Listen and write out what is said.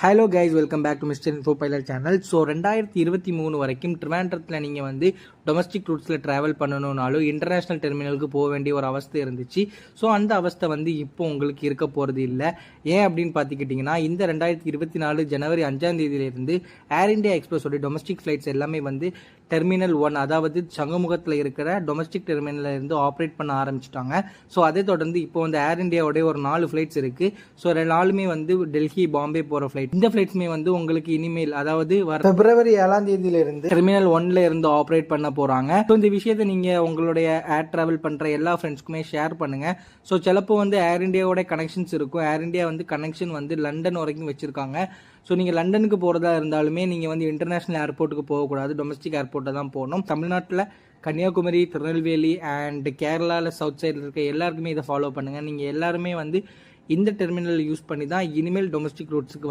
Hello guys, welcome back to mister info pilot channel. So 2023 வரைக்கும் ட்ரிவாண்ட்ரத்தில் நீங்கள் வந்து டொமஸ்டிக் ரூட்ஸில் ட்ராவல் பண்ணணுன்னாலும் இன்டர்நேஷ்னல் டெர்மினலுக்கு போக வேண்டிய ஒரு அவஸ்தை இருந்துச்சு. ஸோ அந்த அவஸ்தை வந்து இப்போ உங்களுக்கு இருக்க போகிறது இல்லை. ஏன் அப்படின்னு பார்த்துக்கிட்டிங்கன்னா, இந்த 2024 ஜனவரி 5ஆம் தேதியிலிருந்து ஏர் இண்டியா எக்ஸ்பிரஸோட டொமஸ்டிக் ஃப்ளைட்ஸ் எல்லாமே வந்து டெர்மினல் 1, அதாவது சங்கமுகத்தில் இருக்கிற டொமஸ்டிக் டெர்மினலில் இருந்து ஆப்ரேட் பண்ண ஆரம்பிச்சிட்டாங்க. ஸோ அதை தொடர்ந்து இப்போ வந்து ஏர் இண்டியாவோடைய ஒரு 4 ஃப்ளைட்ஸ் இருக்குது. ஸோ 4மே வந்து டெல்லி, பாம்பே போகிற ஃப்ளைட். இந்த ஃப்ளைட்ஸ்மே வந்து உங்களுக்கு இனிமேல், அதாவது பிப்ரவரி 7ஆம் தேதியிலிருந்து டெர்மினல் 1ல இருந்து ஆப்ரேட் பண்ண போறாங்க. ஸோ இந்த விஷயத்தை நீங்க உங்களுடைய ஏர் டிராவல் பண்ற எல்லா ஃப்ரெண்ட்ஸ்க்குமே ஷேர் பண்ணுங்க. ஸோ சிலப்போ வந்து ஏர் இண்டியாவோட கனெக்ஷன்ஸ் இருக்கும். ஏர் இண்டியா வந்து கனெக்ஷன் வந்து லண்டன் வரைக்கும் வச்சிருக்காங்க. ஸோ நீங்கள் லண்டனுக்கு போகிறதா இருந்தாலுமே நீங்கள் வந்து இன்டர்நேஷ்னல் ஏர்போர்ட்டுக்கு போகக்கூடாது, டொமஸ்டிக் ஏர்போர்ட்டை தான் போகணும். தமிழ்நாட்டில் கன்னியாகுமரி, திருநெல்வேலி அண்ட் கேரளாவில் சவுத் சைடில் இருக்க எல்லாருக்குமே இதை ஃபாலோ பண்ணுங்கள். நீங்கள் எல்லாருமே வந்து இந்த டெர்மினல் யூஸ் பண்ணி தான் இனிமேல் டொமஸ்டிக் ரூட்ஸுக்கு வந்து